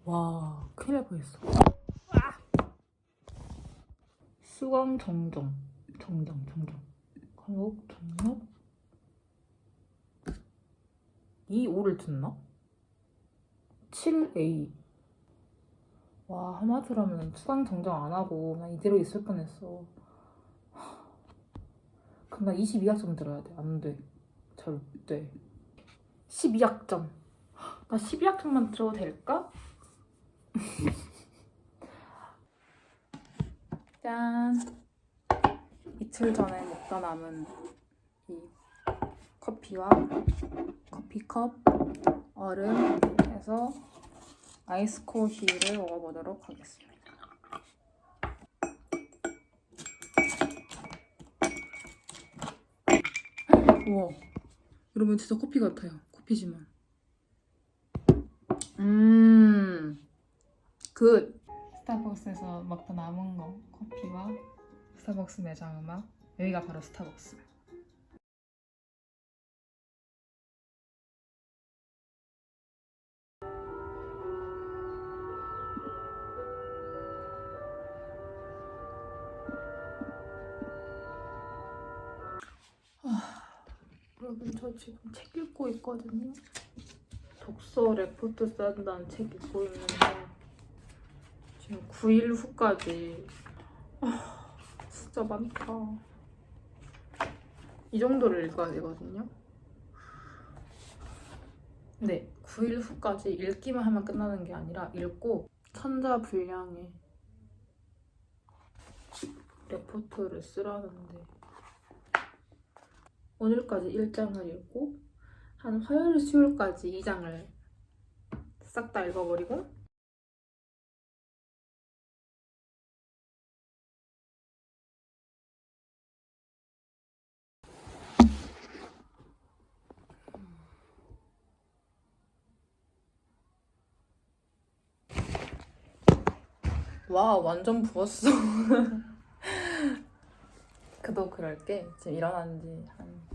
와, 큰일 날 뻔했어. 수강 정정. 과목 등록 2,5를 듣나? 7A. 와, 하마터라면 수강 정정 안 하고 그냥 이대로 있을 뻔했어. 그럼 나 22학점 들어야 돼. 안 돼. 절대. 12학점. 나 12학점만 들어도 될까? 짠. 이틀 전에 먹다 남은 이 커피와 커피컵, 얼음 해서 아이스 코히를 먹어보도록 하겠습니다. 우와, 여러분 진짜 커피 같아요. 커피지만. 굿. 스타벅스에서 먹다 남은 거 커피와 스타벅스 매장 음악. 여기가 바로 스타벅스. 여러분 저 지금 책 읽고 있거든요. 독서 레포트 쓴다는 책 읽고 있는데 지금 9일 후까지 진짜 많다. 이 정도를 읽어야 되거든요. 근데 9일 후까지 읽기만 하면 끝나는 게 아니라 읽고 천자분량의 레포트를 쓰라는데 오늘까지 1장을 읽고 한 화요일, 수요일까지 2장을 싹 다 읽어버리고 와, 완전 부었어. 그도 그럴게. 지금 일어난 지 한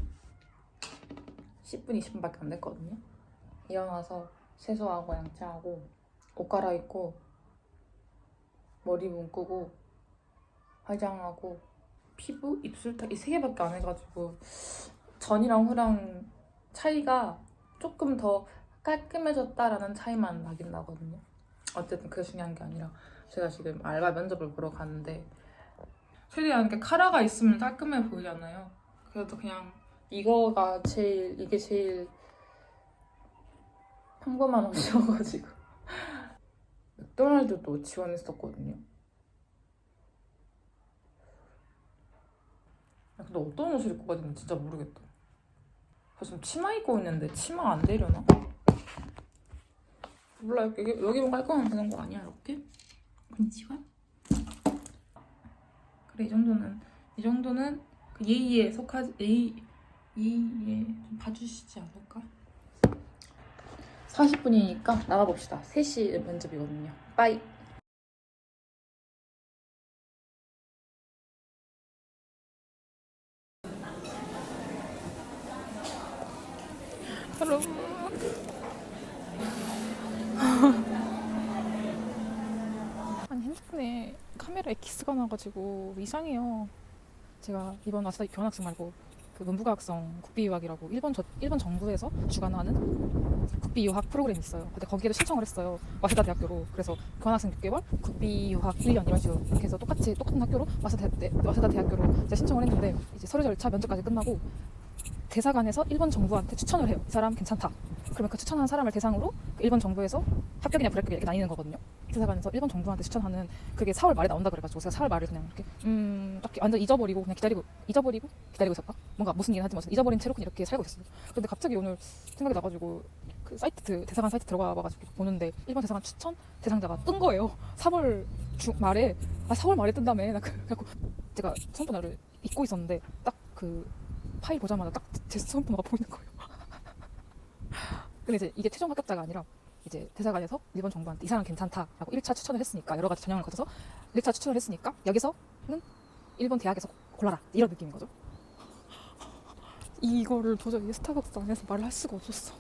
10분, 20분밖에 안 됐거든요. 일어나서 세수하고 양치하고 옷 갈아입고 머리 묶고 화장하고 피부, 입술 이 3개밖에 안 해가지고 전이랑 후랑 차이가 조금 더 깔끔해졌다라는 차이만 나긴 나거든요. 어쨌든 그게 중요한 게 아니라 제가 지금 알바 면접을 보러 가는데 최대한 이렇게 카라가 있으면 깔끔해 보이잖아요. 그래도 그냥 이게 제일 평범한 옷이어가지고 맥도날드도 지원했었거든요. 근데 어떤 옷을 입고 가야 되는지 진짜 모르겠다. 저 지금 치마 입고 있는데 치마 안 되려나? 몰라, 여기만 깔끔하면 되는 거 아니야, 이렇게? 건치가? 그래, 이 정도는 그 예의에 속하지, 예의에 좀 봐주시지 않을까? 40분이니까 나가봅시다. 3시 면접이거든요. 빠이. 여러분. 아니, 핸드폰에 카메라에 키스가 나가지고 이상해요. 제가 이번 와스다 교환학생 말고 그 문부과학성 국비유학이라고 일본 정부에서 주관하는 국비유학 프로그램이 있어요. 근데 거기에도 신청을 했어요. 와세다 대학교로. 그래서 교환학생 6개월, 국비유학 1년 이런 식으로 이렇게 해서 똑같은 학교로 와세다 대학교로 제가 신청을 했는데 이제 서류 절차 면접까지 끝나고 대사관에서 일본 정부한테 추천을 해요. 이 사람 괜찮다. 그러면 그 추천한 사람을 대상으로 그 일본 정부에서 합격이냐 불합격이냐 이렇게 나뉘는 거거든요. 대사관에서 일본 정부한테 추천하는 그게 4월 말에 나온다 그래가지고 제가 4월 말을 그냥 이렇게 딱히 완전 잊어버리고 기다리고 있었다. 뭔가 무슨 일은 하지만 잊어버린 채로 그냥 이렇게 살고 있었어요. 근데 갑자기 오늘 생각이 나가지고 그 대사관 사이트 들어가 봐가지고 보는데 일본 대사관 추천 대상자가 뜬 거예요. 4월 말에 4월 말에 뜬다며. 나 그래갖고 제가 수험번호를 잊고 있었는데 딱 그 파일 보자마자 딱 제 수험번호가 보이는 거예요. 근데 이제 이게 최종 합격자가 아니라 이제 대사관에서 일본 정부한테 이 사람 괜찮다라고 1차 추천을 했으니까 여러 가지 전형을 거쳐서 1차 추천을 했으니까 여기서는 일본 대학에서 골라라 이런 느낌인 거죠. 이거를 도저히 스타벅스 안에서 말을 할 수가 없었어.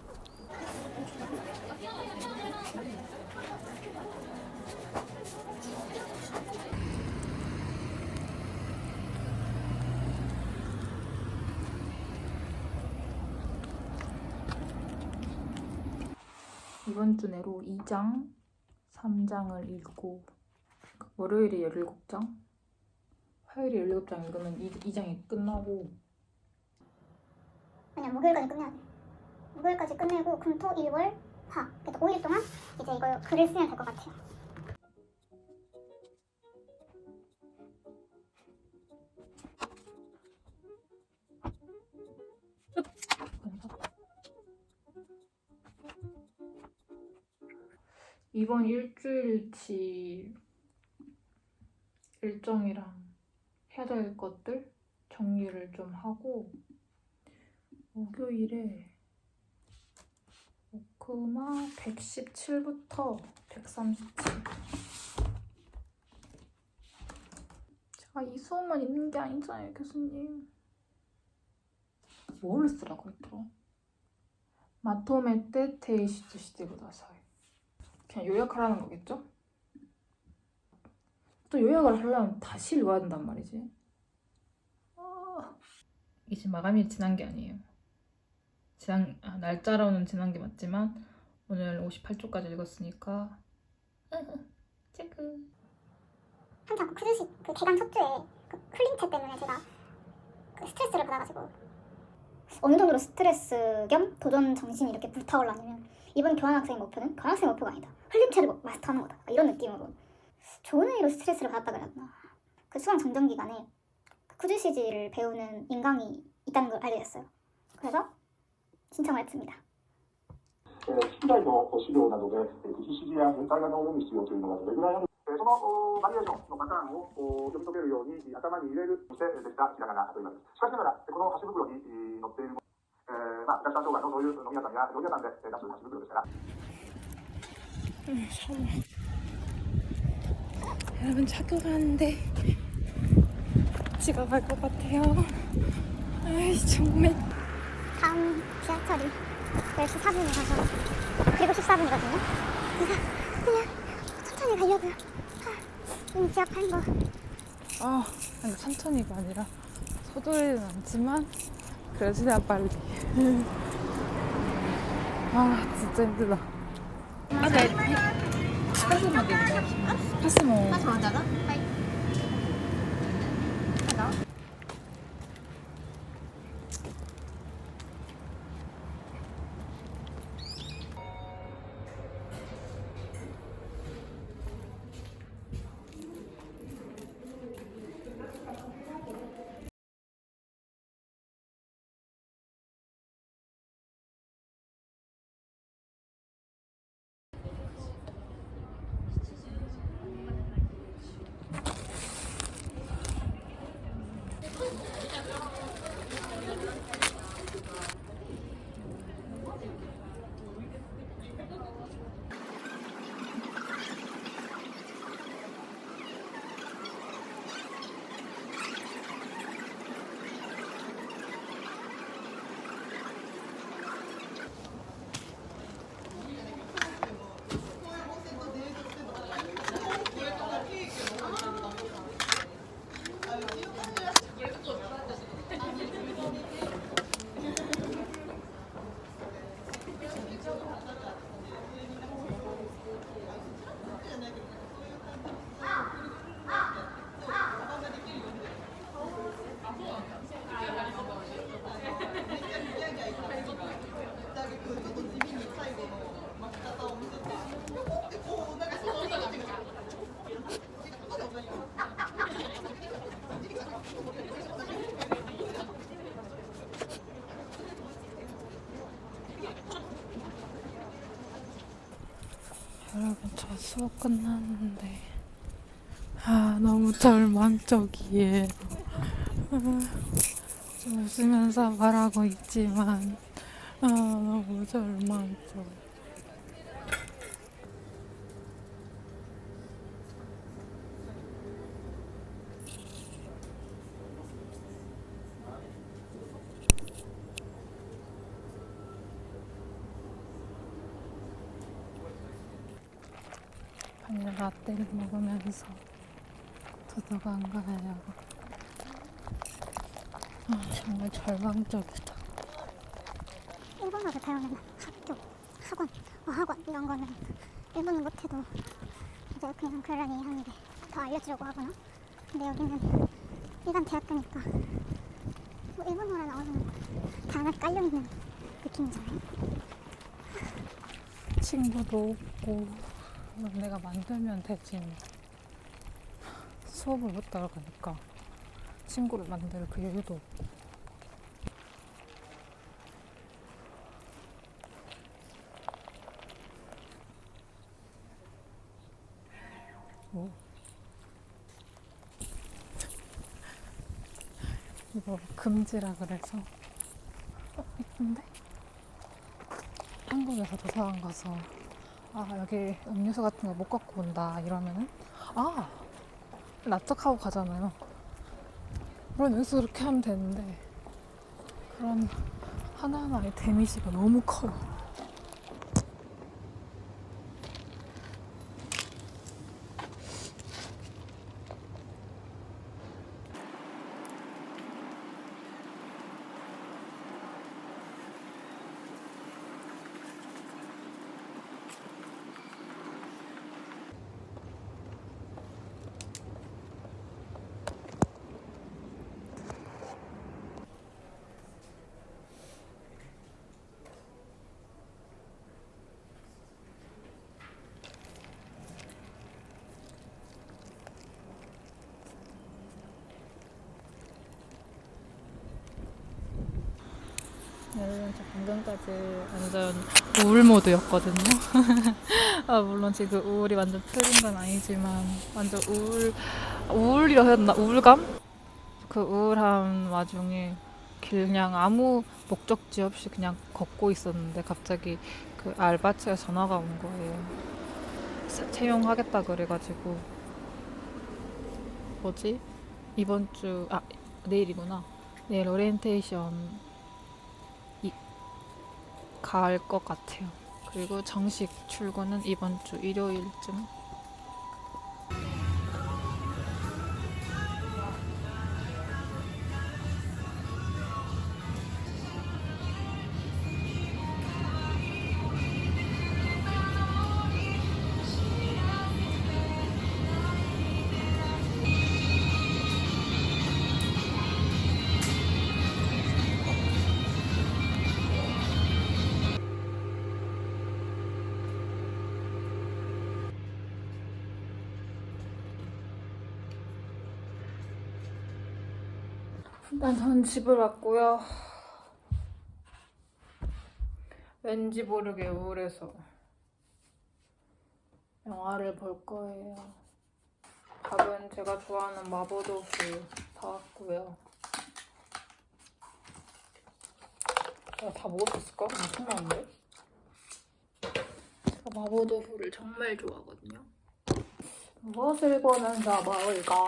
이번 주 내로 2장, 3장을 읽고 월요일에 17장, 화요일에 17장 읽으면 2장이 끝나고 그냥 목요일까지 끝내야 돼. 목요일까지 끝내고 금, 토, 일, 월, 화 그래서 5일 동안 이제 이거 글을 쓰면 될 것 같아요. 이번 일주일치 일정이랑 해야 될 것들 정리를 좀 하고 목요일에 오크마 117부터 137 제가 이 수업만 있는 게 아니잖아요, 교수님. 뭘 쓰라고 했더라? 마토메테 테이시트 시대 구다사이. 그냥 요약하라는 거겠죠? 또 요약을 하려면 다시 읽어야 된단 말이지. 이제 마감이 지난 게 아니에요. 날짜로는 지난 게 맞지만 오늘 58쪽까지 읽었으니까 체크. 한창 그 퀴즈식 그 개강 첫 주에 그 풀림체 때문에 제가 그 스트레스를 받아가지고 어느 정도로 스트레스 겸 도전 정신이 이렇게 불타올라면 이번 교환학생 목표는 교환학생 목표가 아니다. 풀림체를 마스터하는 거다. 이런 느낌으로 좋은 의미로 스트레스를 받았다 그래야 되나. 그 수강 전전 기간에 쿠즈시지를 배우는 인강이 있다는 걸 알게 됐어요. 그래서 신청을 했습니다. 機材の資料などで、富士指示や変態が主に必要というのがどれぐらいあるそのバリエーションのパターンを読み解けるように頭に入れるしてできたひらがなと言います。しかしながら、この箸袋に載っている脱炭障害のそういう飲み屋さんや料理屋さんで出す箸袋ですから。 여러분 학교 가는데 집에 갈 것 같아요. 아이 정말. 다음 지하철이 10시 4분에 가서 그리고 14분이거든요. 그래서 그냥 천천히 가려고요. 이미 지압하는 거. 아니 천천히가 아니라 서두르진 않지만 그래도 최대한 빨리. 진짜 힘들다. 파스모 되게 파스모. 맞아. 여러분 저 수업 끝났는데 너무 절망적이에요. 좀 웃으면서 말하고 있지만 너무 절망적. 바닐라 라떼를 먹으면서 도서관 가려고. 정말 절망적이다. 일본어를 배우는 학교, 학원 뭐 학원 이런 거는 일본어 못해도 이제 그냥 그러려니 하는데 더 알려주려고 하거나. 근데 여기는 일반 대학교니까 뭐 일본어라 나오면 다 하나 깔려있는 느낌이잖아요. 친구도 없고 내가 만들면 되지. 수업을 못 따라가니까 친구를 만들 그 여유도 없고. 오. 이거 금지라 그래서 이쁜데? 한국에서 도서관 가서 여기 음료수 같은 거 못 갖고 온다 이러면은 납작하고 가잖아요. 그럼 여기서 그렇게 하면 되는데 그런 하나하나의 데미지가 너무 커요. 여러분, 저 방금까지 완전 우울 모드였거든요. 물론 지금 우울이 완전 풀린 건 아니지만 완전 우울이라 해야 되나? 우울감? 그 우울한 와중에 그냥 아무 목적지 없이 그냥 걷고 있었는데 갑자기 그 알바처에서 전화가 온 거예요. 채용하겠다 그래가지고 뭐지? 이번 주 내일이구나. 내일 오리엔테이션 갈 것 같아요. 그리고 정식 출근은 이번 주 일요일쯤. 일단 저는 집을 왔고요. 왠지 모르게 우울해서 영화를 볼 거예요. 밥은 제가 좋아하는 마포豆腐 사왔고요. 다 먹을 수 있을까? 엄청 많은데? 제가 마포豆腐를 정말 좋아하거든요. 무엇을 보면서 먹을까?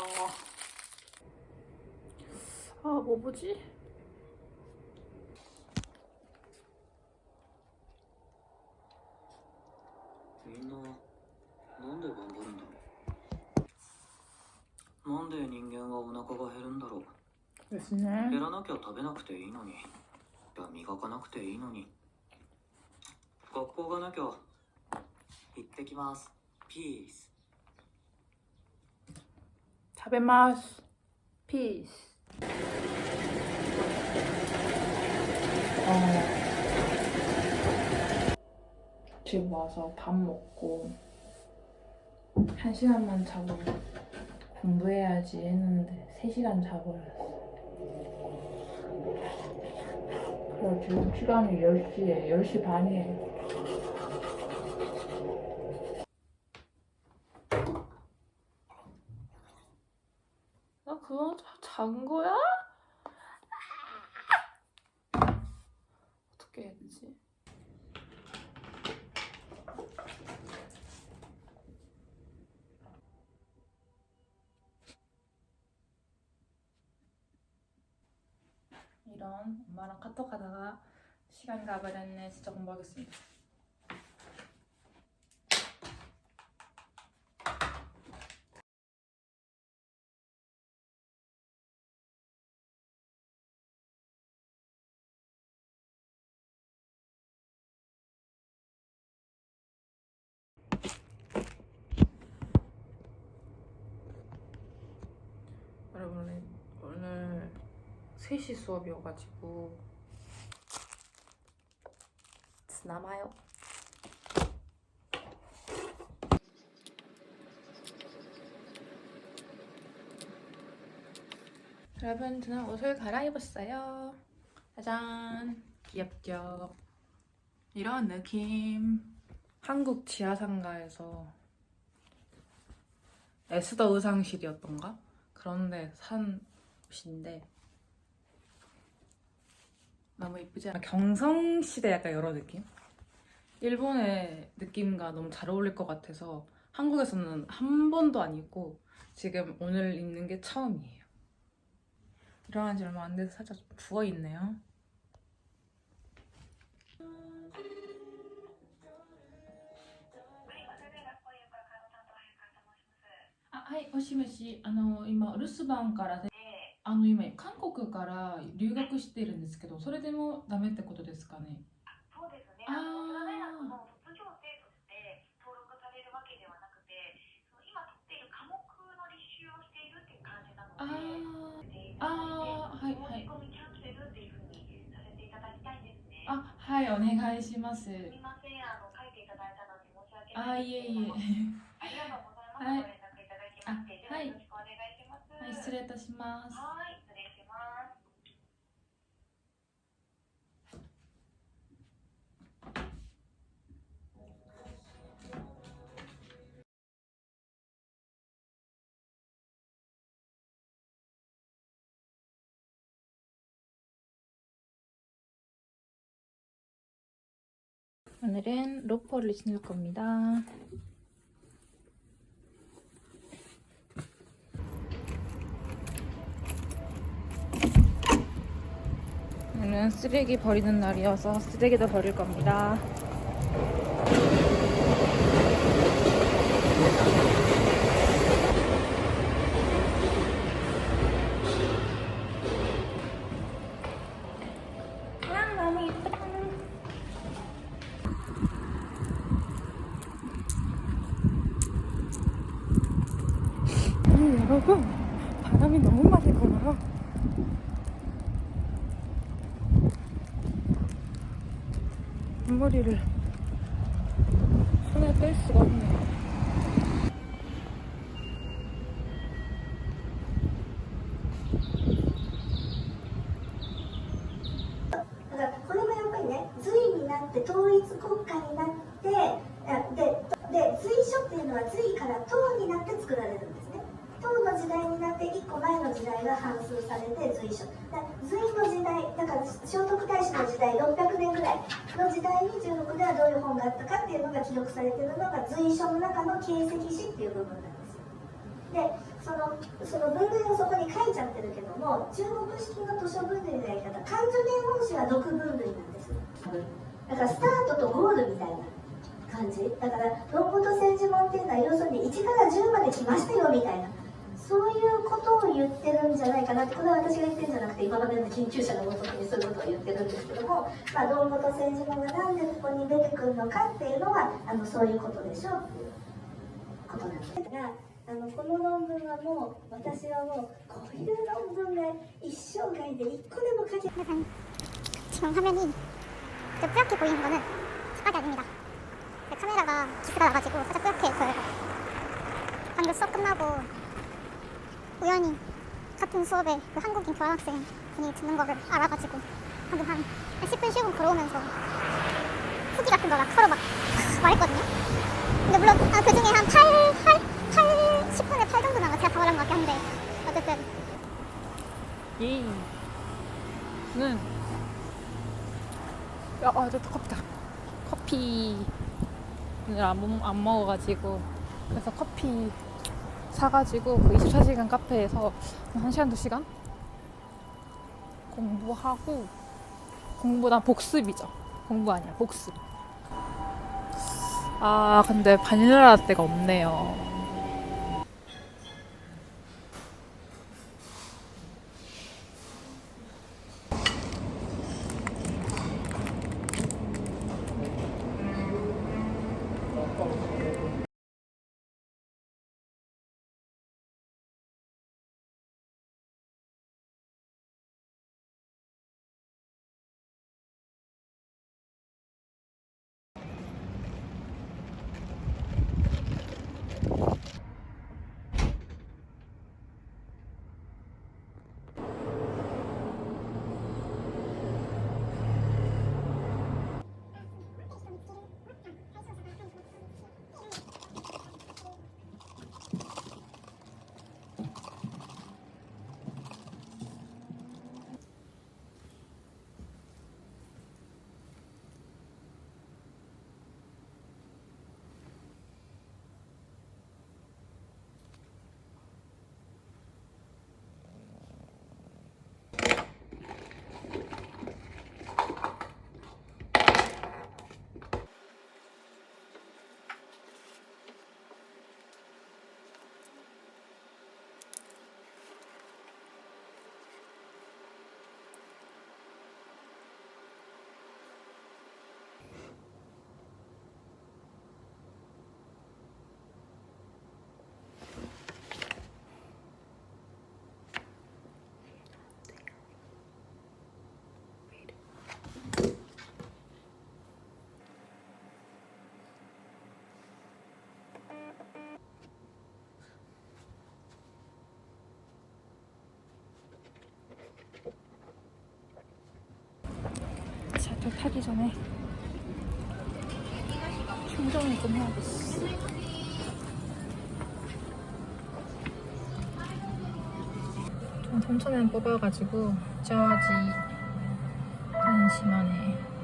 뭐 보지? 민나なんで頑張るんだろう。なんで人間はお腹が減るんだろう。 됐네. 減らなきゃ食べなくていいのに。いや磨かなくていいのに。学校がなきゃ。行ってきます。ピース。 타베마스. 피스. 집 와서 밥 먹고 1시간만 자고 공부해야지 했는데 3시간 자버렸어. 그리고 지금 시간이 10시에 10시 반이에요. 나 그거 잔 거야? 어떻게 해야 되지? 이런 엄마랑 카톡 하다가 시간이 가버렸네. 진짜 공부하겠습니다. 3시 수업이어가지고 남아요. 여러분, 저는 옷을 갈아입었어요. 짜잔, 귀엽죠? 이런 느낌. 한국 지하상가에서 에스더 의상실이었던가? 그런데 산 옷인데 너무 이쁘지 않아? 경성시대 약간 이런 느낌? 일본의 느낌과 너무 잘 어울릴 것 같아서 한국에서는 한 번도 안 입고 지금 오늘 입는 게 처음이에요. 일어난 지 얼마 안 돼서 살짝 좀 부어있네요. 아, はい、もしもし、今、お留守番からで、今、韓国から留学しているんですけど、それでもダメってことですかね。そうですね。あー早稲田大学の卒業生として登録されるわけではなくて、その今取っている科目の履修をしているっていう感じなので、はい、はい。申し込みキャンセルっていうふうにさせていただきたいんですね。あ、はい、お願いします。すみません、書いていただいたのに申し訳あ、ないいえいえ。んですけれども、ありがとうございます。はいご連絡いただきまして、でははいよろしくお願いします。はい、失礼いたします。はい、失礼します。오늘은 로퍼를 신을 겁니다. 오늘은 쓰레기 버리는 날이어서 쓰레기도 버릴 겁니다. 와, 너무 예쁘다. 여러분, 바람이 너무 많이 불어요. 앞머리를 손에 뗄 수가 없네요. だからこれもやっぱりね、隋になって統一国家になってで隋書っていうのは隋から唐になって作られるんですね。唐の時代になって1個前の時代が反数されて隋書隋の時代だから聖徳太子の時代600年ぐらいの時代に中国ではどういう本があったかっていうのが記録されているのが隋書の中の形跡史っていう部分なんですよ。でその分類をそこに書いちゃってるけども、中国式の図書分類のやり方、漢字伝言誌は読分類なんですよ。だからスタートとゴールみたいな感じだから、論語と千字文っていうのは要するに1から10まで来ましたよみたいな、そういうことを言ってるんじゃないかなって。これは私が言ってるんじゃなくて今までの研究者のごとくにそういうことを言ってるんですけども、論語と千字文がなんでここに出てくるのかっていうのはそういうことでしょっていうことなんですが、この論文はもう私はもうこういう論文が一生涯で1個でも書けない。 지금 화면이 뿌옇게 보이는 거는 착각이 아닙니다. 카메라가 기스가 나가지고 살짝 뿌옇게 보여요. 방금 수업 끝나고 우연히 같은 수업에 그 한국인 교환학생 분이 듣는 거를 알아가지고 방금 한 10분 15분 걸어오면서 후기 같은 거 막 서로 막 말했거든요. 근데 물론 그 중에 한 10분에 8 정도는 아마 제가 다 말한 것 같긴 한데 어쨌든 얘는 저 커피다. 커피 오늘 안 먹어가지고 그래서 커피 사가지고 그 24시간 카페에서 1시간 2시간 공부하고, 공부나 복습이죠. 공부 아니야, 복습. 아, 근데 바닐라 라떼가 없네요. 지하철 타기 전에 충전을 좀 해야겠어. 전 3,000원 뽑아가지고 짜지 1시 만에.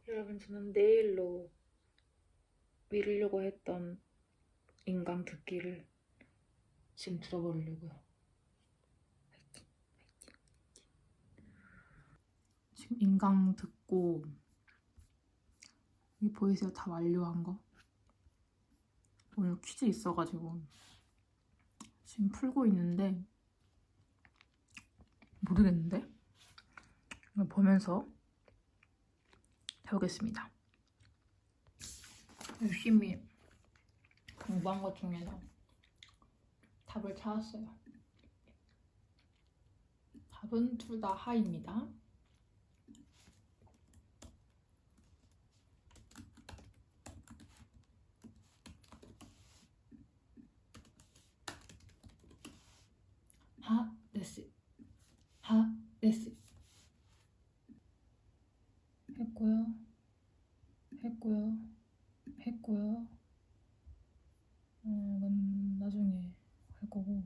여러분, 저는 내일로 미루려고 했던 인강 듣기를 지금 들어보려고요. 지금 인강 듣고, 이게 보이세요? 다 완료한 거. 오늘 퀴즈 있어가지고 지금 풀고 있는데 모르겠는데? 이거 보면서 해보겠습니다. 열심히 공부한 것 중에서 답을 찾았어요. 답은 둘 다 하입니다. 하, 데스. 하, 데스. 했고요. 이건 나중에 할 거고,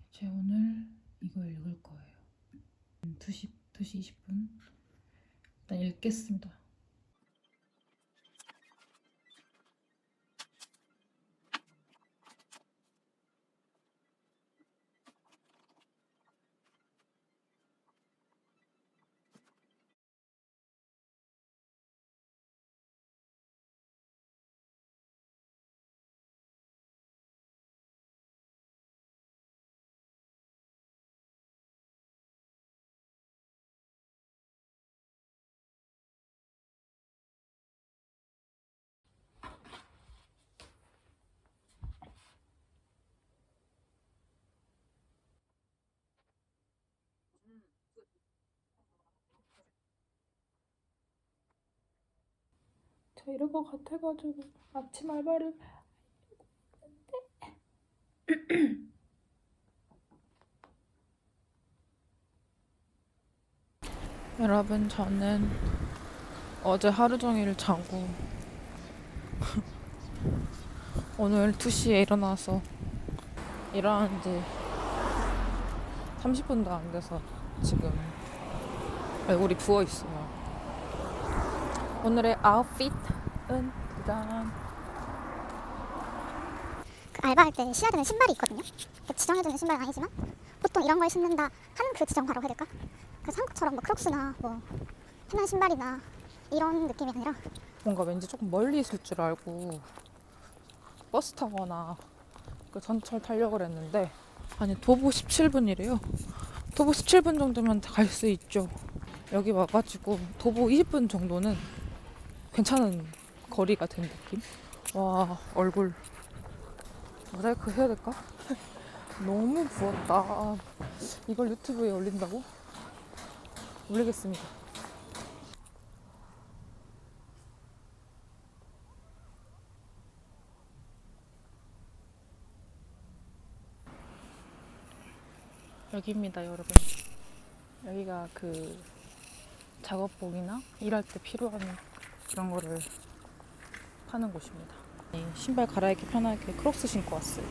이제 오늘 이거 읽을 거예요. 2시 20분. 일단 읽겠습니다. 저 이럴 것 같아가지고 아침 알바를 여러분, 저는 어제 하루 종일 자고 오늘 2시에 일어나서 일어난 지 30분도 안 돼서 지금 얼굴이 부어있어요. 오늘의 아웃핏은 짜잔. 그 알바할 때 신어야 되는 신발이 있거든요. 지정해주는 신발은 아니지만 보통 이런 걸 신는다 하는 그 지정화라고 해야 될까? 그래서 한국처럼 뭐 크록스나 뭐 편한 신발이나 이런 느낌이 아니라 뭔가 왠지 조금 멀리 있을 줄 알고 버스 타거나 그 전철 타려고 그랬는데, 아니 도보 17분이래요. 도보 17분 정도면 갈 수 있죠. 여기 와가지고 도보 20분 정도는 괜찮은 거리가 된 느낌? 와, 얼굴 모자이크 해야 될까? 너무 부었다. 이걸 유튜브에 올린다고? 올리겠습니다. 여기입니다, 여러분. 여기가 그 작업복이나 일할 때 필요한 그런 거를 파는 곳입니다. 신발 갈아입기 편하게 크록스 신고 왔어요.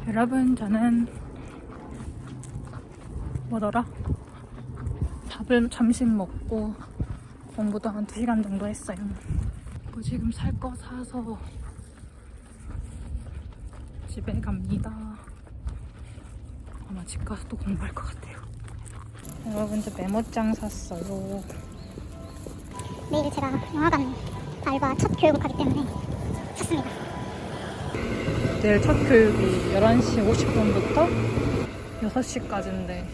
여러분, 저는 뭐더라? 밥을 점심 먹고 공부도 한 2시간 정도 했어요. 뭐 지금 살 거 사서 집에 갑니다. 아마 집 가서 또 공부할 것 같아요. 여러분, 저 메모장 샀어요. 내일 제가 영화관 알바 첫 교육을 가기 때문에 샀습니다. 내일 첫 교육이 11시 50분부터 6시까지인데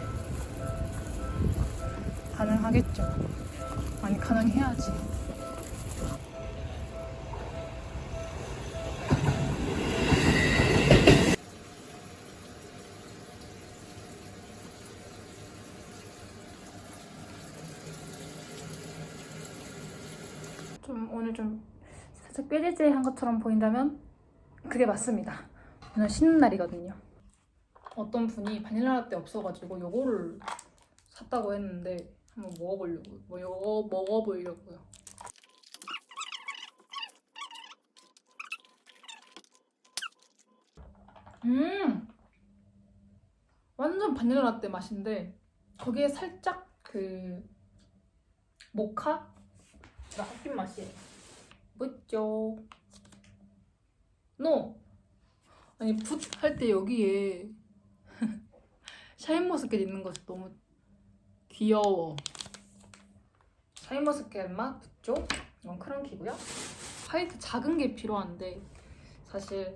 가능하겠죠? 아니, 가능해야지. 오늘 좀 살짝 꾀질질한 것처럼 보인다면 그게 맞습니다. 오늘 쉬는 날이거든요. 어떤 분이 바닐라 라떼 없어가지고 요거를 샀다고 했는데 한번 먹어보려고요. 완전 바닐라 라떼 맛인데 거기에 살짝 그 모카가 섞인 맛이에요. 뭐죠? 아니 풋 할 때 여기에 샤인머스켓 있는 것이 너무 귀여워. 샤인머스켓 맛 붙죠? 이건 크런키고요. 화이트 작은 게 필요한데 사실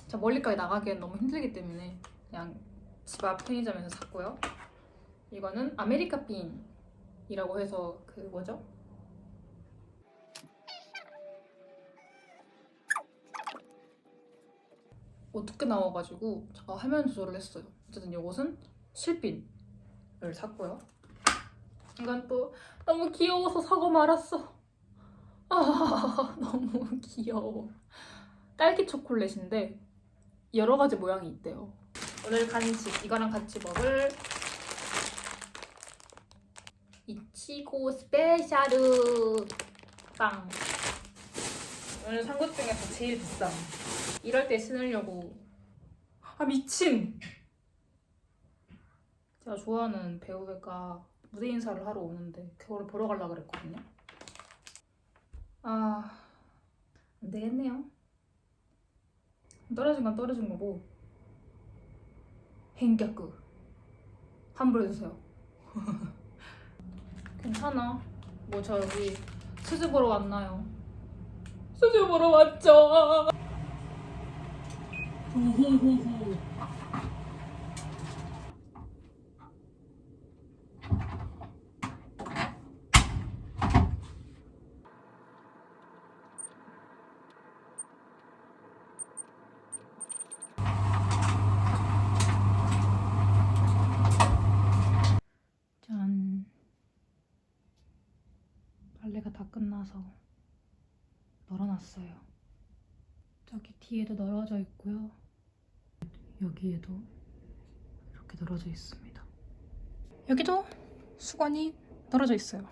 저 멀리까지 나가기엔 너무 힘들기 때문에 그냥 집 앞 편의점에서 샀고요. 이거는 아메리카 빈이라고 해서 그 뭐죠? 어둡게 나와가지고 제가 화면 조절을 했어요. 어쨌든 이것은 실빈을 샀고요. 이건 또 너무 귀여워서 사고 말았어. 아, 너무 귀여워. 딸기 초콜릿인데 여러 가지 모양이 있대요. 오늘 간식, 이거랑 같이 먹을 이치고 스페샤ル빵. 오늘 산 것 중에서 제일 비싼. 이럴 때 신으려고. 아, 미친! 제가 좋아하는 배우가 무대 인사를 하러 오는데 그거를 보러 가려고 그랬거든요. 아, 안 되겠네요. 떨어진 건 떨어진 거고 행격구 환불해주세요. 괜찮아. 뭐 저 여기 수즈 보러 왔나요? 수즈 보러 왔죠. 호호호호. 짠. 빨래가 다 끝나서 널어놨어요. 저기 뒤에도 널어져 있고요. 여기에도 이렇게 널어져 있습니다. 여기도 수건이 널어져 있어요.